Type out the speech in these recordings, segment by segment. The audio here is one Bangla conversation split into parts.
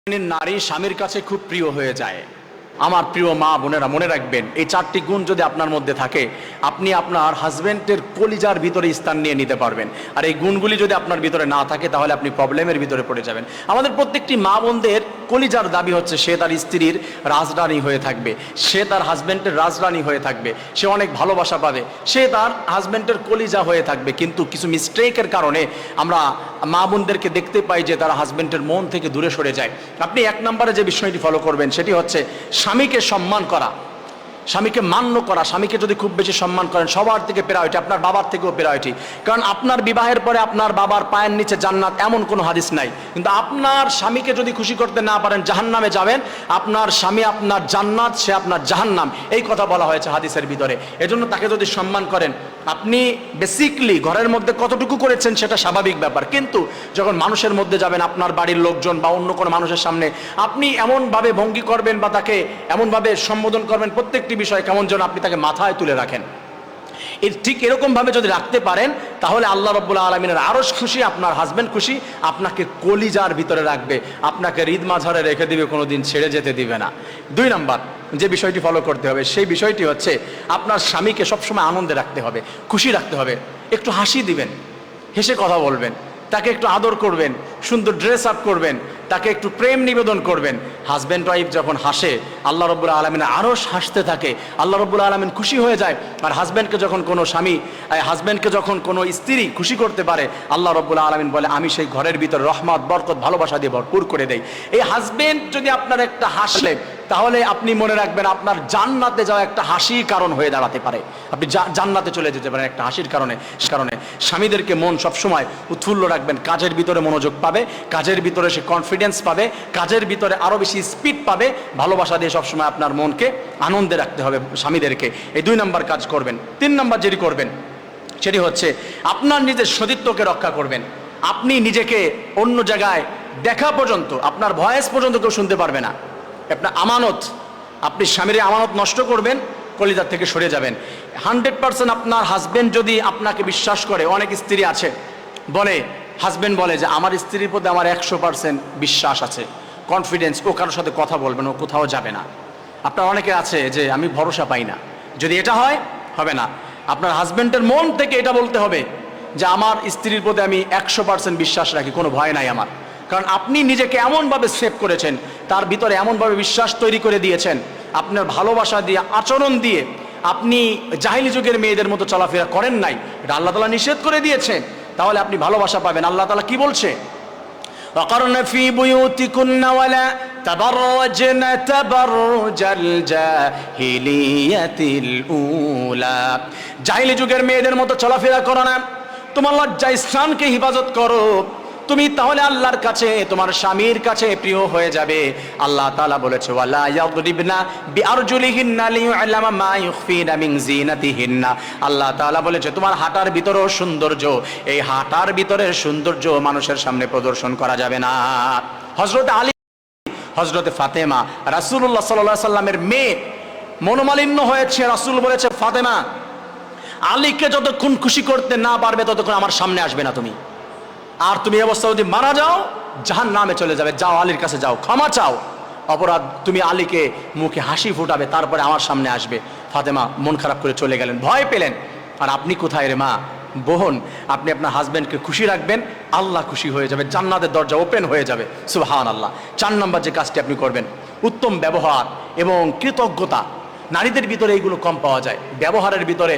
নারী স্বামীর কাছে খুব প্রিয় হয়ে যায়। আমার প্রিয় মা বোনেরা মনে রাখবেন, এই চারটি গুণ যদি আপনার মধ্যে থাকে, আপনি আপনার হাজবেন্ডের কলিজার ভিতরে স্থান নিয়ে নিতে পারবেন। আর এই গুণগুলি যদি আপনার ভিতরে না থাকে, তাহলে আপনি প্রবলেমের ভিতরে পড়ে যাবেন। আমাদের প্রত্যেকটি মা বোনদের কলিজার দাবি হচ্ছে সে তার স্ত্রীর রাজরানী হয়ে থাকবে, সে তার হাজবেন্ডের রাজরানী হয়ে থাকবে, সে অনেক ভালোবাসা পাবে, সে তার হাজবেন্ডের কলিজা হয়ে থাকবে। কিন্তু কিছু মিস্টেকের কারণে আমরা মা বোনদেরকে দেখতে পাই যে তারা হাজবেন্ডের মন থেকে দূরে সরে যায়। আপনি এক নম্বরে যে বিষয়টি ফলো করবেন সেটি হচ্ছে স্বামীকে সম্মান করা, স্বামীকে মান্য করা। স্বামীকে যদি খুব বেশি সম্মান করেন, সবার থেকে প্রায়োরিটি, আপনার বাবার থেকেও প্রায়োরিটি। কারণ আপনার বিবাহের পরে আপনার বাবার পায়ের নিচে জান্নাত, এমন কোনো হাদিস নাই। কিন্তু আপনার স্বামীকে যদি খুশি করতে না পারেন, জাহান্নামে যাবেন। আপনার স্বামী আপনার জান্নাত, সে আপনার জাহান্নাম, এই কথা বলা হয়েছে হাদিসের ভিতরে। এজন্য তাকে যদি সম্মান করেন, আপনি বেসিকলি ঘরের মধ্যে কতটুকু করেছেন সেটা স্বাভাবিক ব্যাপার, কিন্তু যখন মানুষের মধ্যে যাবেন, আপনার বাড়ির লোকজন বা অন্য কোনো মানুষের সামনে আপনি এমনভাবে ভঙ্গি করবেন বা তাকে এমনভাবে সম্বোধন করবেন, প্রত্যেকটি বিষয় কেমন যেন আপনি তাকে মাথায় তুলে রাখেন। ঠিক এরকমভাবে যদি রাখতে পারেন, তাহলে আল্লাহ রাব্বুল আলামিনের আরশ খুশি, আপনার হাজবেন্ড খুশি, আপনাকে কলিজার ভিতরে রাখবে, আপনাকে হৃদ মাঝারে রেখে দিবে, কোনোদিন ছেড়ে যেতে দিবে না। দুই নাম্বার যে বিষয়টি ফলো করতে হবে, সেই বিষয়টি হচ্ছে আপনার স্বামীকে সবসময় আনন্দে রাখতে হবে, খুশি রাখতে হবে। একটু হাসি দিবেন, হেসে কথা বলবেন, তাকে একটু আদর করবেন, সুন্দর ড্রেস আপ করবেন, তাকে একটু প্রেম নিবেদন করবেন। হাজব্যান্ড ওয়াইফ যখন হাসে, আল্লাহ রাব্বুল আলামিন আরশ হাসতে থাকে, আল্লাহ রাব্বুল আলামিন খুশি হয়ে যায়। আর হাজব্যান্ডকে যখন কোনো স্বামী, হাজব্যান্ডকে যখন কোনো স্ত্রী খুশি করতে পারে, আল্লাহ রাব্বুল আলামিন বলে আমি সেই ঘরের ভিতর রহমত, বরকত, ভালোবাসা দিয়ে ভরপুর করে দেই। এই হাজব্যান্ড যদি আপনার একটা হাসলে, তাহলে আপনি মনে রাখবেন আপনার জান্নাতে যাওয়া একটা হাসির কারণ হয়ে দাঁড়াতে পারে। আপনি জান্নাতে চলে যেতে পারেন একটা হাসির কারণে। স্বামীদেরকে মন সবসময় উৎফুল্ল রাখবেন, কাজের ভিতরে মনোযোগ পাবে, কাজের ভিতরে সে কনফিডেন্স পাবে, কাজের ভিতরে আরও বেশি স্পিড পাবে। ভালোবাসা দিয়ে সবসময় আপনার মনকে আনন্দে রাখতে হবে স্বামীদেরকে। এই দুই নম্বর কাজ করবেন। তিন নম্বর যেটি করবেন সেটি হচ্ছে আপনার নিজের সতীত্বকে রক্ষা করবেন। আপনি নিজেকে অন্য জায়গায় দেখা পর্যন্ত, আপনার ভয়েস পর্যন্ত কেউ শুনতে পারবে না। আপনার আমানত, আপনি স্বামীর আমানত নষ্ট করবেন, কলিজার থেকে সরে যাবেন। 100% আপনার হাজবেন্ড যদি আপনাকে বিশ্বাস করে, অনেক স্ত্রী আছে বলে, হাজবেন্ড বলে যে আমার স্ত্রীর প্রতি আমার 100% বিশ্বাস আছে, কনফিডেন্স, ও কারোর সাথে কথা বলবে না, ও কোথাও যাবে না। আপনার অনেকে আছে যে আমি ভরসা পাই না। যদি এটা হয়, হবে না। আপনার হাজবেন্ডের মন থেকে এটা বলতে হবে যে আমার স্ত্রীর প্রতি আমি 100% বিশ্বাস রাখি, কোনো ভয় নাই আমার। কারণ আপনি নিজেকে এমনভাবে সেভ করেছেন, তার ভিতরে এমনভাবে বিশ্বাস তৈরি করে দিয়েছেন, আপনার ভালোবাসা দিয়ে, আচরণ দিয়ে। আপনি জাহিলি যুগের মেয়েদের মতো চলাফেরা করেন নাই, এটা আল্লাহ তাআলা নিষেধ করে দিয়েছেন। তাহলে আপনি ভালোবাসা পাবেন। আল্লাহ তাআলা কি বলছে? وقرن في بيوتكن ولا تبرجن تبرج الجاهلية الأولى। জাহিলি যুগের মেয়েদের মতো চলাফেরা করো না, তোমার লজ্জা স্থানকে হিফাজত করো। তুমি তাহলে আল্লাহর কাছে, তোমার স্বামীর কাছে প্রিয় হয়ে যাবে। আল্লাহ তাআলা বলেছে ওয়ালা ইয়াদরিবনা বিআরজুলিহিন্না লিয়ু'লামা মা ইউখফিনা মিন যিনাতিহিন্না। আল্লাহ তাআলা বলেছে তোমার হাঁটার ভিতরেও সৌন্দর্য, এই হাঁটার ভিতরের সৌন্দর্য মানুষের সামনে প্রদর্শন করা যাবে না। হযরত আলী, হযরত ফাতেমা, রাসূলুল্লাহ সাল্লাল্লাহু আলাইহি সাল্লামের মেয়ে মনোমালিন্য হয়েছে, রাসূল বলেছে ফাতেমা, আলীকে যতক্ষণ খুশি করতে না পারবে ততক্ষণ আমার সামনে আসবে না তুমি। আর তুমি অবস্থা যদি মারা যাও, জাহান্নামে চলে যাবে। যাও আলীর কাছে যাও, ক্ষমা চাও, অপরাধ, তুমি আলীকে মুখে হাসি ফুটাবে, তারপরে আমার সামনে আসবে। ফাতেমা মন খারাপ করে চলে গেলেন, ভয় পেলেন। আর আপনি কোথায় রে মা, বোন? আপনি আপনার হাজবেন্ডকে খুশি রাখবেন, আল্লাহ খুশি হয়ে যাবে, জান্নাতের দরজা ওপেন হয়ে যাবে। সুবহানাল্লাহ। 4 নম্বর যে কাজটি আপনি করবেন, উত্তম ব্যবহার এবং কৃতজ্ঞতা। নারীদের ভিতরে এইগুলো কম পাওয়া যায়। ব্যবহারের ভিতরে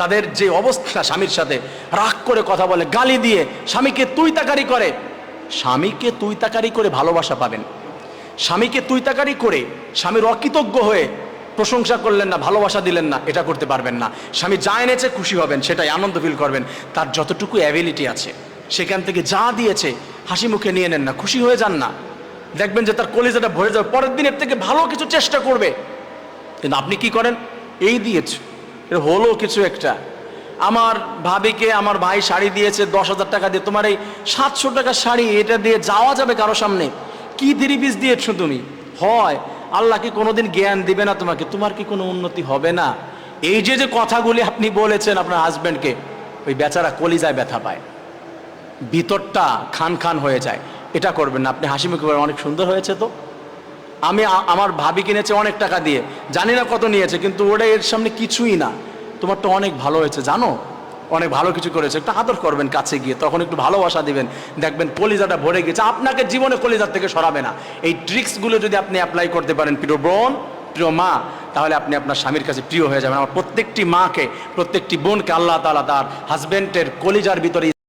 তাদের যে অবস্থা, স্বামীর সাথে রাগ করে কথা বলে, গালি দিয়ে, স্বামীকে তুই তাকারি করে। স্বামীকে তুই তাকারি করে ভালোবাসা পাবেন। স্বামীকে তুই তাকারি করে, স্বামীর অকৃতজ্ঞ হয়ে প্রশংসা করলেন না, ভালোবাসা দিলেন না, এটা করতে পারবেন না। স্বামী যা এনেছে খুশি হবেন, সেটাই আনন্দ ফিল করবেন। তার যতটুকু অ্যাবিলিটি আছে সেখান থেকে যা দিয়েছে হাসি মুখে নিয়ে নেন না, খুশি হয়ে যান না। দেখবেন যে তার কলিজাটা ভরে যাবে, পরের দিনের থেকে ভালো কিছু চেষ্টা করবে। কিন্তু আপনি কি করেন? এই দিয়েছ, এটা হলো কিছু একটা। আমার ভাবিকে আমার ভাই শাড়ি দিয়েছে 10,000 টাকা দিয়ে, তোমার এই 700 টাকার শাড়ি, এটা দিয়ে যাওয়া যাবে কারো সামনে? কি 3 পিস দিয়েছো তুমি? হয় আল্লাহ কি কোনোদিন জ্ঞান দিবে না তোমাকে? তোমার কি কোনো উন্নতি হবে না? এই যে যে কথাগুলি আপনি বলেছেন আপনার হাজব্যান্ডকে, ওই বেচারা কলিজায় ব্যথা পায়, ভিতরটা খান খান হয়ে যায়। এটা করবেন না, আপনি হাসি মুখে বলবেন অনেক সুন্দর হয়েছে তো। আমি আমার ভাবি কিনেছে অনেক টাকা দিয়ে, জানি না কত নিয়েছে, কিন্তু ওটা এর সামনে কিছুই না, তোমার তো অনেক ভালো হয়েছে জানো, অনেক ভালো কিছু করেছে। একটু আদর করবেন কাছে গিয়ে, তখন একটু ভালোবাসা দিবেন, দেখবেন কলিজাটা ভরে গেছে, আপনাকে জীবনে কলিজার থেকে সরাবে না। এই ট্রিক্সগুলো যদি আপনি অ্যাপ্লাই করতে পারেন প্রিয় বোন, প্রিয় মা, তাহলে আপনি আপনার স্বামীর কাছে প্রিয় হয়ে যাবেন। আমার প্রত্যেকটি মাকে, প্রত্যেকটি বোনকে আল্লাহ তাআলা তার হাজবেন্ডের কলিজার ভিতরে